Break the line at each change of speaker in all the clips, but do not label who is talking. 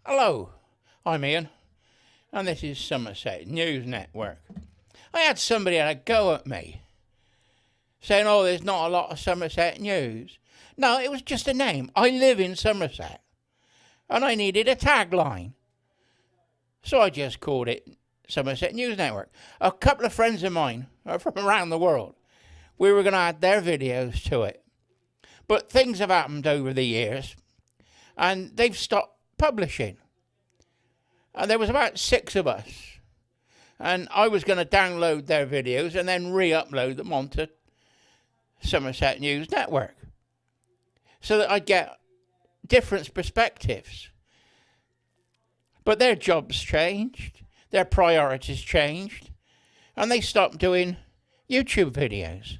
Hello, I'm Ian, and this is Somerset News Network. I had somebody had a go at me, saying, there's not a lot of Somerset news. No, it was just a name. I live in Somerset, and I needed a tagline. So I just called it Somerset News Network. A couple of friends of mine are from around the world. We were going to add their videos to it. But things have happened over the years, and they've stopped publishing. And there was about 6 of us. And I was going to download their videos and then re-upload them onto Somerset News Network, so that I'd get different perspectives. But their jobs changed, their priorities changed, and they stopped doing YouTube videos.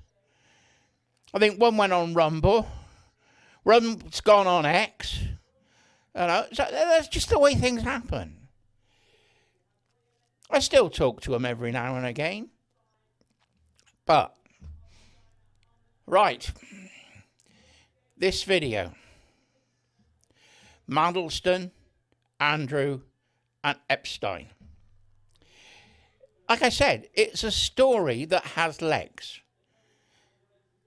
I think one went on Rumble, one's gone on X. So that's just the way things happen. I still talk to them every now and again. But, right, this video, Mandelson, Andrew, and Epstein. Like I said, it's a story that has legs.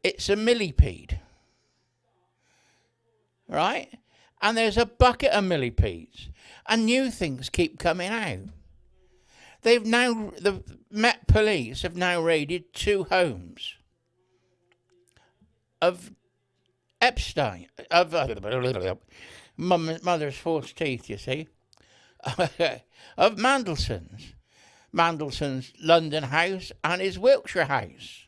It's a millipede, right? And there's a bucket of millipedes, and new things keep coming out. The Met Police have now raided 2 homes of Epstein, of mother's false teeth, you see, of Mandelson's London house and his Wiltshire house.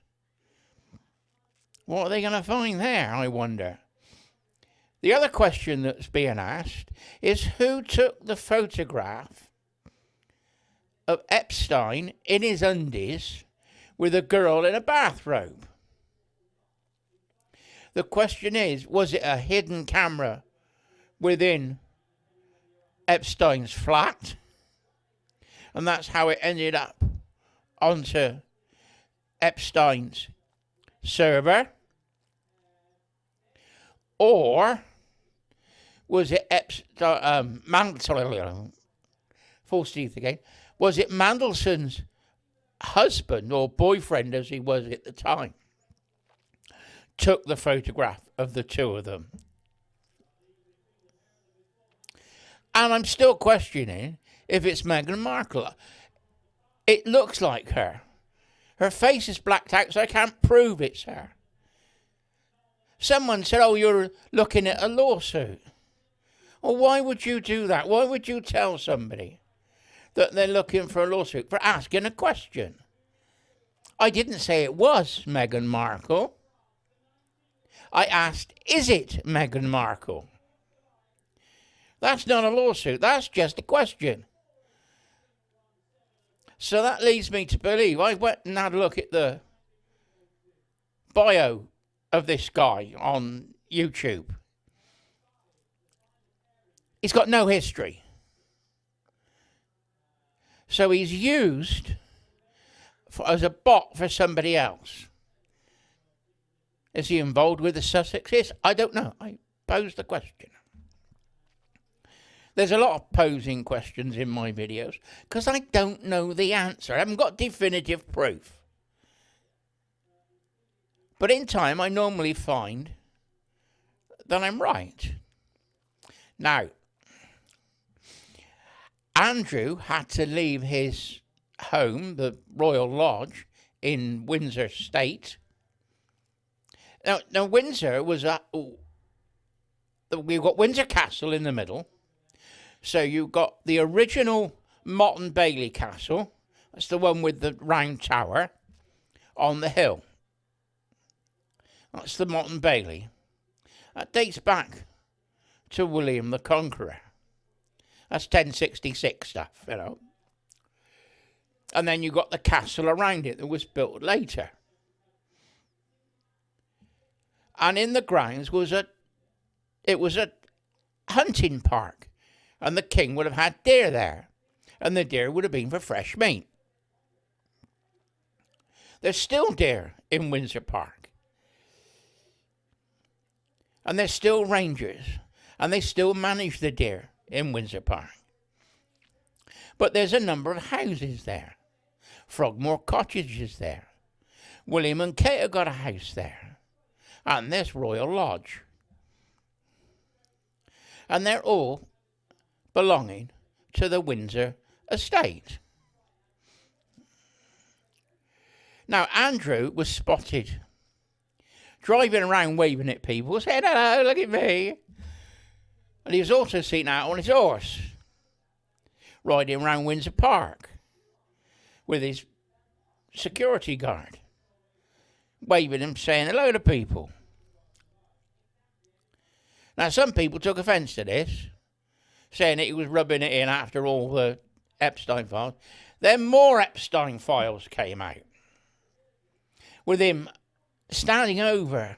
What are they going to find there, I wonder? The other question that's being asked is who took the photograph of Epstein in his undies with a girl in a bathrobe. The question is, was it a hidden camera within Epstein's flat? And that's how it ended up onto Epstein's server? Or was it false teeth again? Was it Mandelson's husband or boyfriend, as he was at the time, took the photograph of the 2 of them? And I'm still questioning if it's Meghan Markle. It looks like her. Her face is blacked out, so I can't prove it's her. Someone said, you're looking at a lawsuit. Well, why would you do that? Why would you tell somebody that they're looking for a lawsuit for asking a question? I didn't say it was Meghan Markle. I asked, is it Meghan Markle? That's not a lawsuit. That's just a question. So that leads me to believe. I went and had a look at the bio of this guy on YouTube. He's got no history. So he's used as a bot for somebody else. Is he involved with the Sussexes? I don't know. I posed the question. There's a lot of posing questions in my videos because I don't know the answer. I haven't got definitive proof. But in time, I normally find that I'm right. Now, Andrew had to leave his home, the Royal Lodge in Windsor State. Now Windsor was we've got Windsor Castle in the middle. So you've got the original Motte and Bailey Castle. That's the one with the round tower on the hill. That's the Motte and Bailey. That dates back to William the Conqueror. That's 1066 stuff, And then you got the castle around it that was built later. And in the grounds was a hunting park. And the king would have had deer there. And the deer would have been for fresh meat. There's still deer in Windsor Park. And there's still rangers. And they still manage the deer. in Windsor Park. But there's a number of houses there. Frogmore Cottage is there. William and Kate have got a house there. And there's Royal Lodge. And they're all belonging to the Windsor estate. Now, Andrew was spotted driving around waving at people, saying, "Hello, look at me." And he was also seen out on his horse, riding around Windsor Park with his security guard, waving him, saying hello to people. Now, some people took offence to this, saying that he was rubbing it in after all the Epstein files. Then more Epstein files came out, with him standing over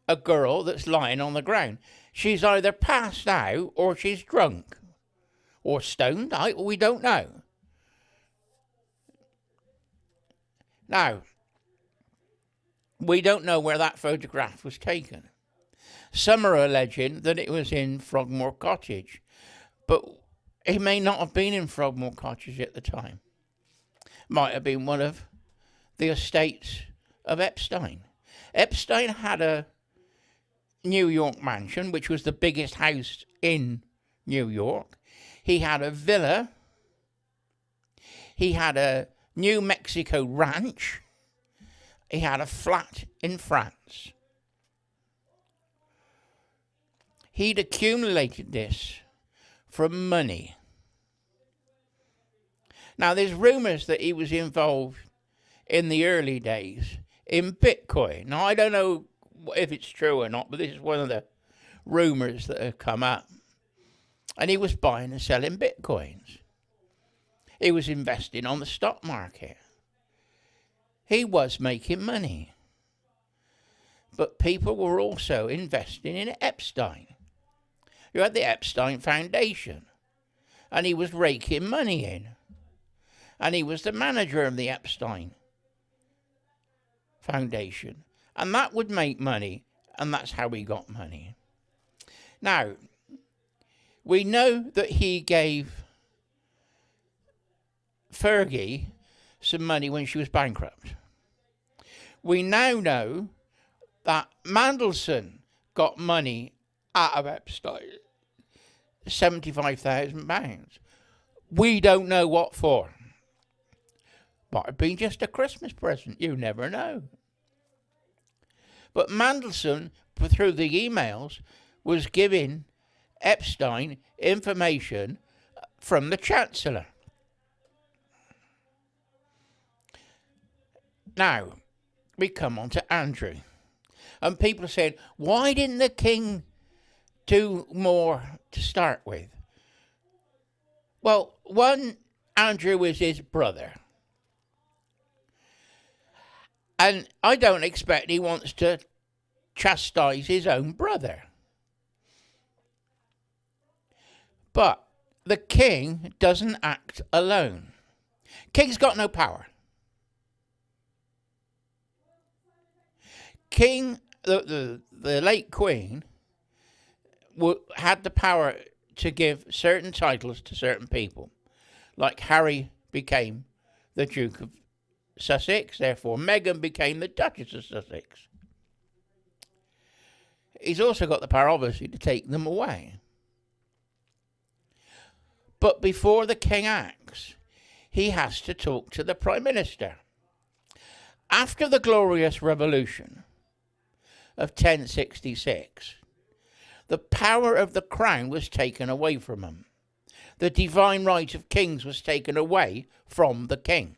a girl that's lying on the ground. She's either passed out or she's drunk or stoned. We don't know. Now, we don't know where that photograph was taken. Some are alleging that it was in Frogmore Cottage, but it may not have been in Frogmore Cottage at the time. Might have been one of the estates of Epstein. Epstein had a New York mansion, which was the biggest house in New York. He had a villa. He had a New Mexico ranch. He had a flat in France. He'd accumulated this from money. Now, there's rumours that he was involved in the early days in Bitcoin. Now, I don't know if it's true or not, but this is one of the rumours that have come up. And he was buying and selling Bitcoins. He was investing on the stock market. He was making money. But people were also investing in Epstein. You had the Epstein Foundation, and he was raking money in. And he was the manager of the Epstein Foundation. And that would make money, and that's how he got money. Now, we know that he gave Fergie some money when she was bankrupt. We now know that Mandelson got money out of Epstein, £75,000. We don't know what for. Might have been just a Christmas present. You never know. But Mandelson, through the emails, was giving Epstein information from the Chancellor. Now, we come on to Andrew. And people are saying, why didn't the king do more to start with? Well, one, Andrew is his brother. And I don't expect he wants to chastise his own brother. But the king doesn't act alone. King's got no power. King, the late Queen, had the power to give certain titles to certain people. Like Harry became the Duke of Sussex, therefore Meghan became the Duchess of Sussex. He's also got the power, obviously, to take them away. But before the king acts, he has to talk to the Prime Minister. After the Glorious Revolution of 1066, the power of the crown was taken away from him. The divine right of kings was taken away from the king.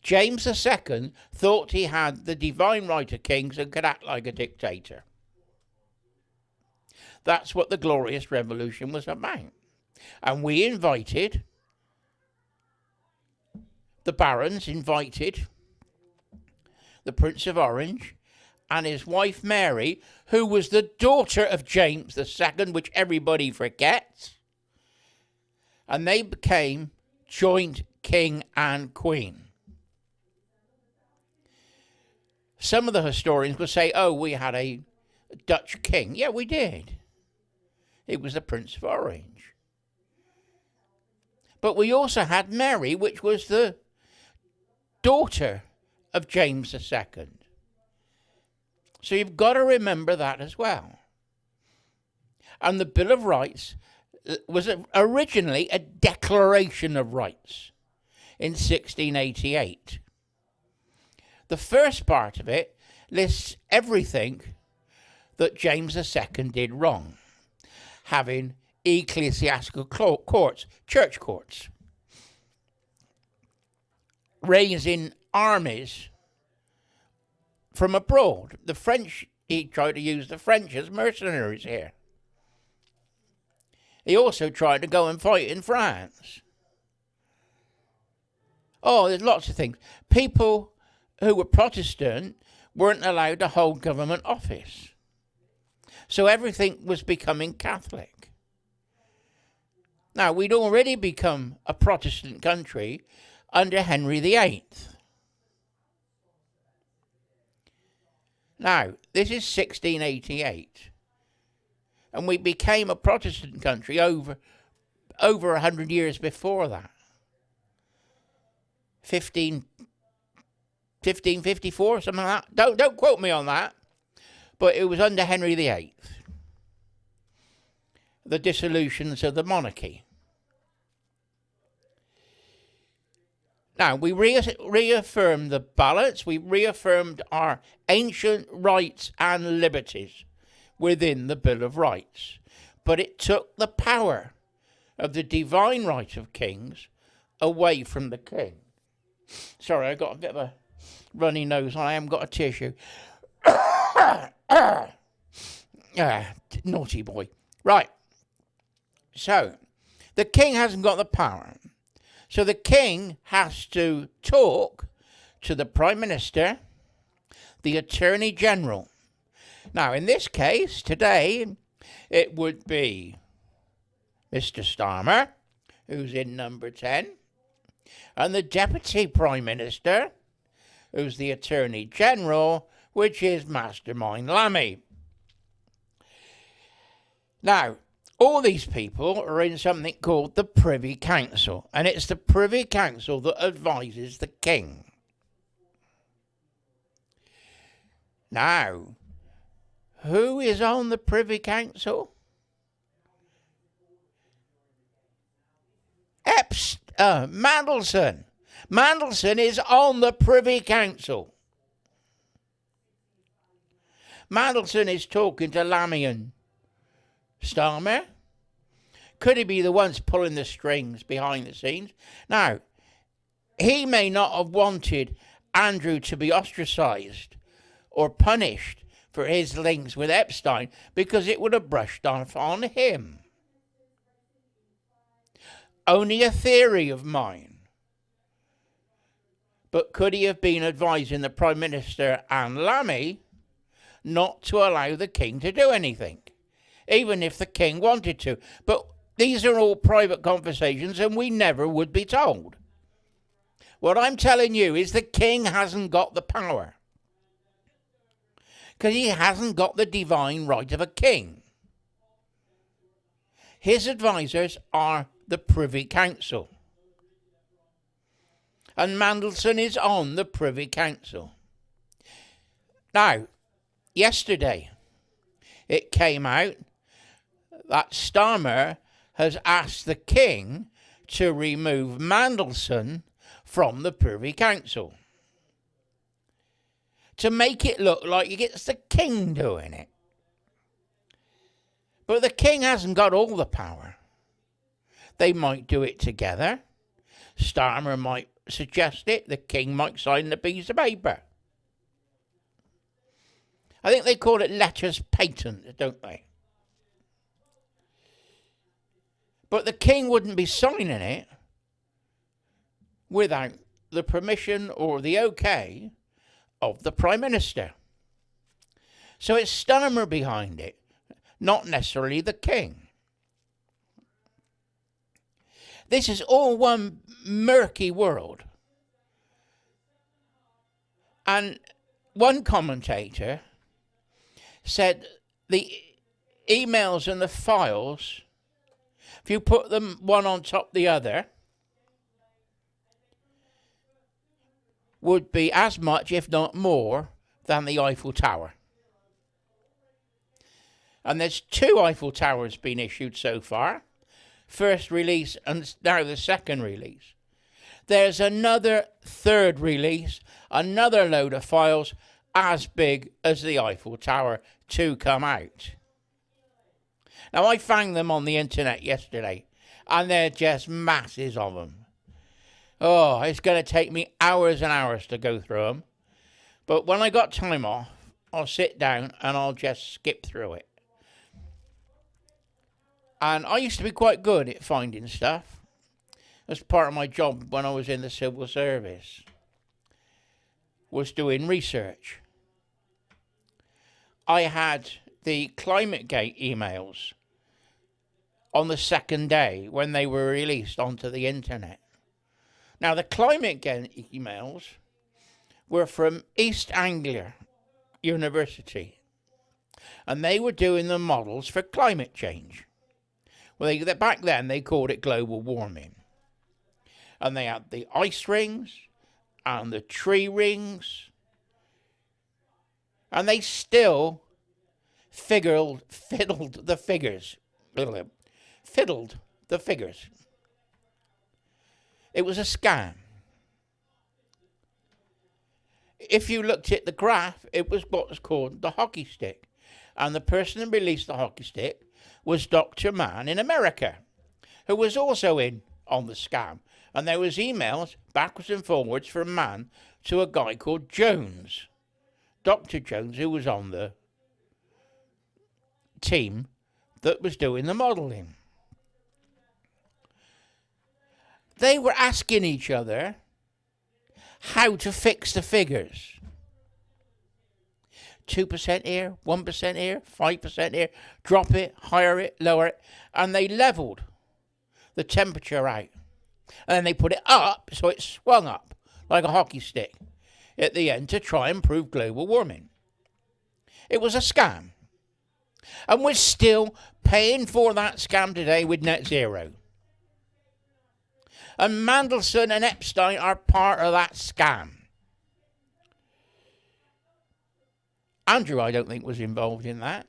James II thought he had the divine right of kings and could act like a dictator. That's what the Glorious Revolution was about. And we invited, the barons invited the Prince of Orange and his wife Mary, who was the daughter of James II, which everybody forgets. And they became joint king and queen. Some of the historians will say, oh, we had a Dutch king. Yeah, we did. It was the Prince of Orange. But we also had Mary, which was the daughter of James II. So you've got to remember that as well. And the Bill of Rights was originally a Declaration of Rights in 1688. The first part of it lists everything that James II did wrong, having ecclesiastical courts, church courts, raising armies from abroad. The French, he tried to use the French as mercenaries here. He also tried to go and fight in France. Oh, there's lots of things. People who were Protestant weren't allowed to hold government office. So everything was becoming Catholic. Now, we'd already become a Protestant country under Henry VIII. Now, this is 1688. And we became a Protestant country over 100 years before that. 1554, something like that. Don't quote me on that. But it was under Henry VIII. The dissolutions of the monarchy. Now, we reaffirmed the balance. We reaffirmed our ancient rights and liberties within the Bill of Rights. But it took the power of the divine right of kings away from the king. Sorry, I got a bit of a runny nose and I haven't got a tissue. Naughty boy. Right. So, the king hasn't got the power. So the king has to talk to the Prime Minister, the Attorney General. Now, in this case, today, it would be Mr. Starmer, who's in number 10, and the Deputy Prime Minister, who's the Attorney General, which is Mastermind Lammy. Now, all these people are in something called the Privy Council, and it's the Privy Council that advises the king. Now, who is on the Privy Council? Mandelson. Mandelson is on the Privy Council. Mandelson is talking to Lammy and Starmer. Could he be the ones pulling the strings behind the scenes? Now, he may not have wanted Andrew to be ostracised or punished for his links with Epstein because it would have brushed off on him. Only a theory of mine. But could he have been advising the Prime Minister and Lammy not to allow the king to do anything, even if the king wanted to? But these are all private conversations and we never would be told. What I'm telling you is the king hasn't got the power, because he hasn't got the divine right of a king. His advisors are the Privy Council. And Mandelson is on the Privy Council. Now, yesterday, it came out that Starmer has asked the king to remove Mandelson from the Privy Council, to make it look like it's the king doing it. But the king hasn't got all the power. They might do it together. Starmer might suggest it. The king might sign the piece of paper. I think they call it letters patent, don't they? But the king wouldn't be signing it without the permission or the okay of the Prime Minister. So it's Starmer behind it, not necessarily the king. This is all one murky world. And one commentator said the emails and the files, if you put them one on top of the other, would be as much, if not more, than the Eiffel Tower. And there's 2 Eiffel Towers been issued so far. First release and now the second release. There's another 3rd release, another load of files as big as the Eiffel Tower to come out. Now, I found them on the internet yesterday, and they're just masses of them. Oh, it's going to take me hours and hours to go through them. But when I got time off, I'll sit down and I'll just skip through it. And I used to be quite good at finding stuff. As part of my job when I was in the civil service, was doing research. I had the ClimateGate emails on the 2nd day when they were released onto the internet. Now, the ClimateGate emails were from East Anglia University, and they were doing the models for climate change. Well, back then they called it global warming. And they had the ice rings and the tree rings. And they still fiddled the figures. Fiddled the figures. It was a scam. If you looked at the graph, it was what was called the hockey stick. And the person who released the hockey stick was Dr. Mann in America, who was also in on the scam. And there was emails backwards and forwards from Mann to a guy called Jones, Dr. Jones, who was on the team that was doing the modelling. They were asking each other how to fix the figures. 2% here, 1% here, 5% here, drop it, higher it, lower it, and they levelled the temperature out. And then they put it up so it swung up like a hockey stick at the end to try and prove global warming. It was a scam. And we're still paying for that scam today with net zero. And Mandelson and Epstein are part of that scam. Andrew, I don't think, was involved in that.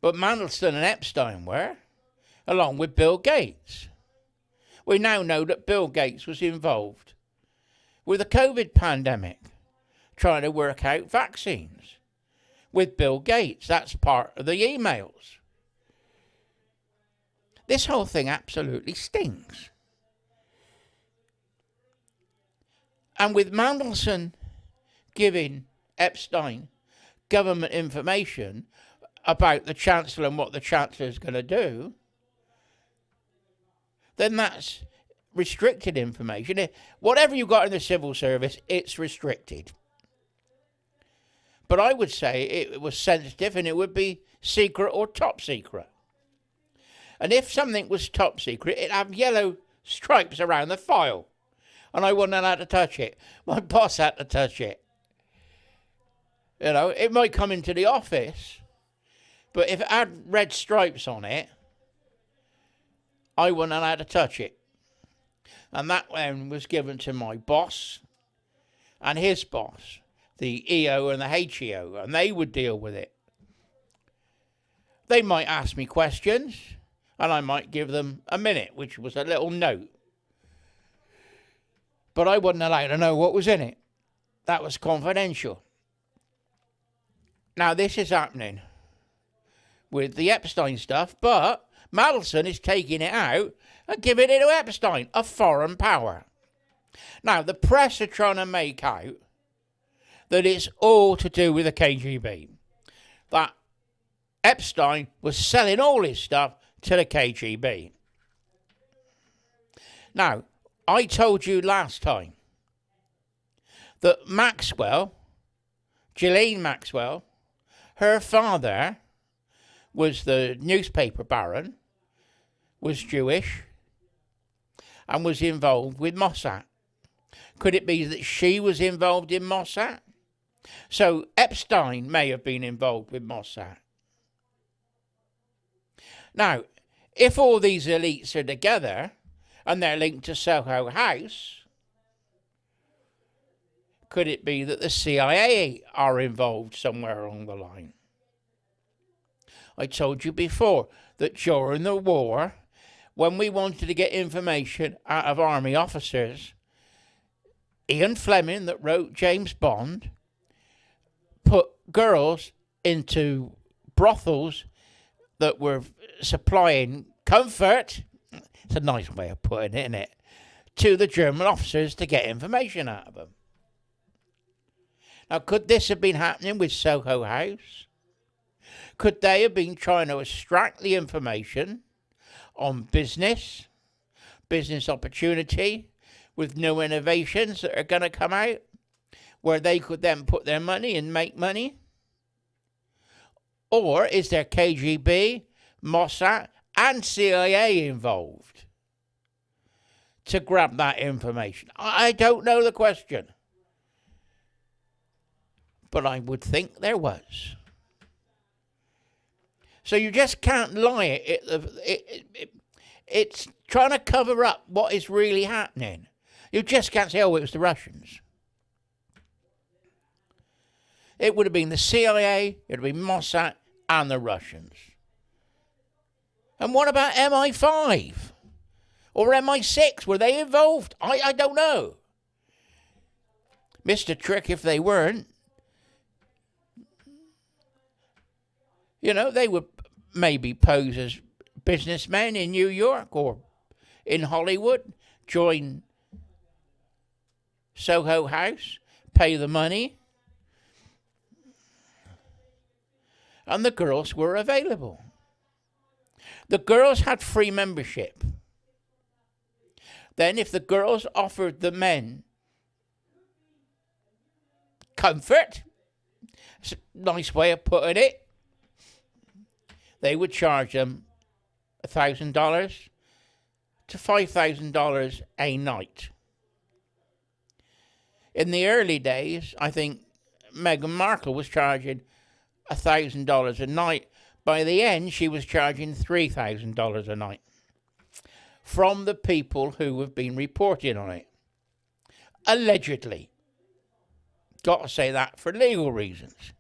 But Mandelson and Epstein were, along with Bill Gates. We now know that Bill Gates was involved with the COVID pandemic, trying to work out vaccines with Bill Gates. That's part of the emails. This whole thing absolutely stinks. And with Mandelson giving Epstein government information about the Chancellor and what the Chancellor is going to do, then that's restricted information. Whatever you got in the civil service, it's restricted. But I would say it was sensitive and it would be secret or top secret. And if something was top secret, it'd have yellow stripes around the file. And I wouldn't have had to touch it. My boss had to touch it. You know, it might come into the office, but if it had red stripes on it, I wouldn't have had to touch it. And that one was given to my boss and his boss, the EO and the HEO, and they would deal with it. They might ask me questions, and I might give them a minute, which was a little note. But I wasn't allowed to know what was in it. That was confidential. Now, this is happening with the Epstein stuff, but Mandelson is taking it out and giving it to Epstein, a foreign power. Now, the press are trying to make out that it's all to do with the KGB. That Epstein was selling all his stuff to the KGB. Now, I told you last time that Maxwell, Ghislaine Maxwell, her father was the newspaper baron, was Jewish, and was involved with Mossad. Could it be that she was involved in Mossad? So Epstein may have been involved with Mossad. Now, if all these elites are together and they're linked to Soho House, could it be that the CIA are involved somewhere along the line? I told you before that during the war, when we wanted to get information out of army officers, Ian Fleming, that wrote James Bond, put girls into brothels that were supplying comfort, it's a nice way of putting it, isn't it, to the German officers to get information out of them. Now, could this have been happening with Soho House? Could they have been trying to extract the information on business opportunity, with new innovations that are going to come out, where they could then put their money and make money? Or is there KGB, Mossad, and CIA involved to grab that information? I don't know the question, but I would think there was. So you just can't lie. It's trying to cover up what is really happening. You just can't say, oh, it was the Russians. It would have been the CIA, it would have been Mossad, and the Russians. And what about MI5? Or MI6? Were they involved? I don't know. Missed a trick if they weren't. You know, they would maybe pose as businessmen in New York or in Hollywood, join Soho House, pay the money, and the girls were available. The girls had free membership. Then if the girls offered the men comfort, it's a nice way of putting it, they would charge them $1,000 to $5,000 a night. In the early days, I think Meghan Markle was charging $1,000 a night. By the end, she was charging $3,000 a night from the people who have been reporting on it. Allegedly. Got to say that for legal reasons.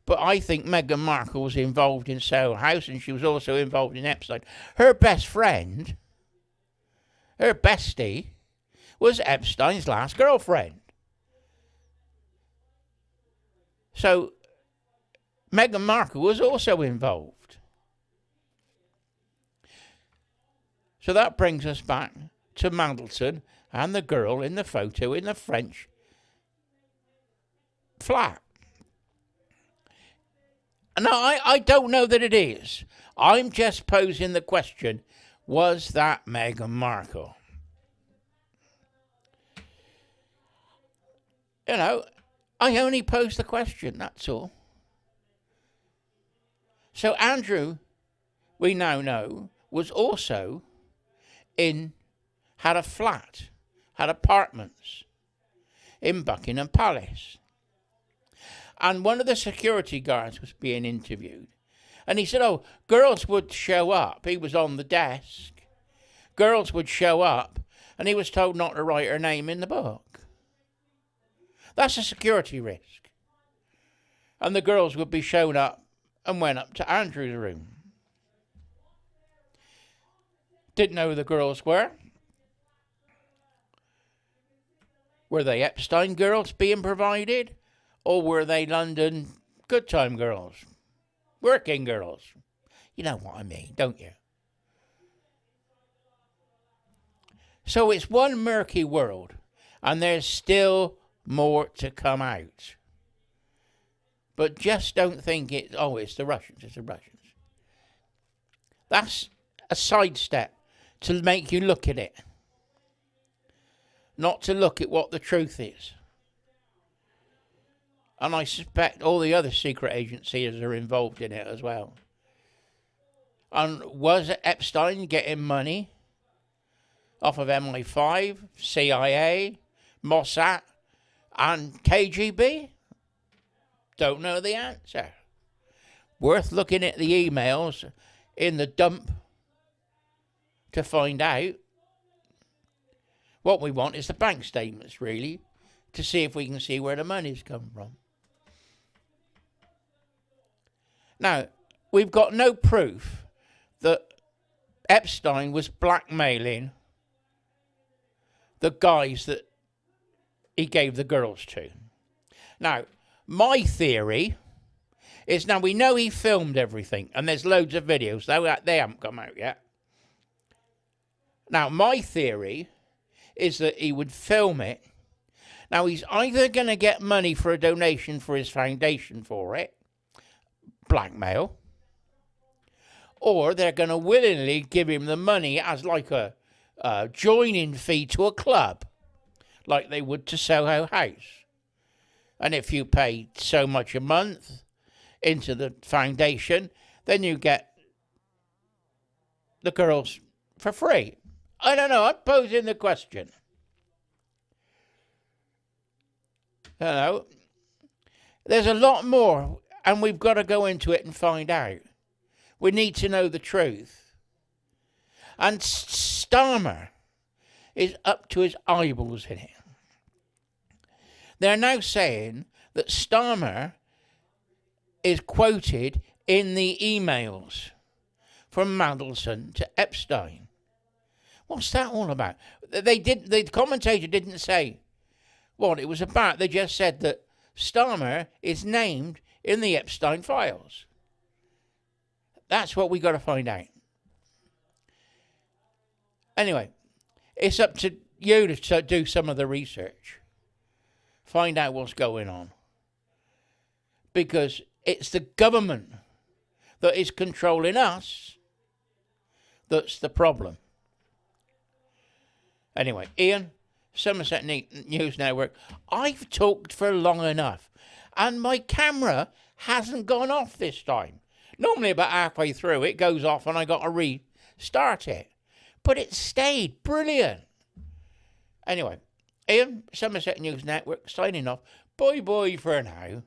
But I think Meghan Markle was involved in Soho House, and she was also involved in Epstein. Her best friend, her bestie, was Epstein's last girlfriend. So Meghan Markle was also involved. So that brings us back to Mandelson and the girl in the photo in the French flat. No, I don't know that it is. I'm just posing the question, was that Meghan Markle? You know, I only pose the question, that's all. So Andrew, we now know, was also had a flat, had apartments in Buckingham Palace. And one of the security guards was being interviewed. And he said, oh, girls would show up. He was on the desk. Girls would show up, and he was told not to write her name in the book. That's a security risk. And the girls would be shown up and went up to Andrew's room. Didn't know who the girls were. Were they Epstein girls being provided? Or were they London good time girls? Working girls? You know what I mean, don't you? So it's one murky world, and there's still more to come out. But just don't think it's the Russians, it's the Russians. That's a sidestep to make you look at it. Not to look at what the truth is. And I suspect all the other secret agencies are involved in it as well. And was Epstein getting money off of MI5, CIA, Mossad, and KGB? Don't know the answer. Worth looking at the emails in the dump to find out. What we want is the bank statements, really, to see if we can see where the money's come from. Now, we've got no proof that Epstein was blackmailing the guys that he gave the girls to. Now, my theory is, now we know he filmed everything, and there's loads of videos, they haven't come out yet. Now, my theory is that he would film it. Now, he's either going to get money for a donation for his foundation for it, blackmail, or they're going to willingly give him the money as like a joining fee to a club, like they would to Soho House. And if you pay so much a month into the foundation, then you get the girls for free. I don't know, I'm posing the question. You know, there's a lot more, and we've got to go into it and find out. We need to know the truth. And Starmer is up to his eyeballs in it. They're now saying that Starmer is quoted in the emails from Mandelson to Epstein. What's that all about? The commentator didn't say what it was about. They just said that Starmer is named in the Epstein files. That's what we got to find out. Anyway, it's up to you to do some of the research. Find out what's going on. Because it's the government that is controlling us that's the problem. Anyway, Ian, Somerset News Network. I've talked for long enough, and my camera hasn't gone off this time. Normally about halfway through it goes off and I got to restart it. But it stayed. Brilliant. Anyway, Ian, Somerset News Network, signing off. Bye-bye for now.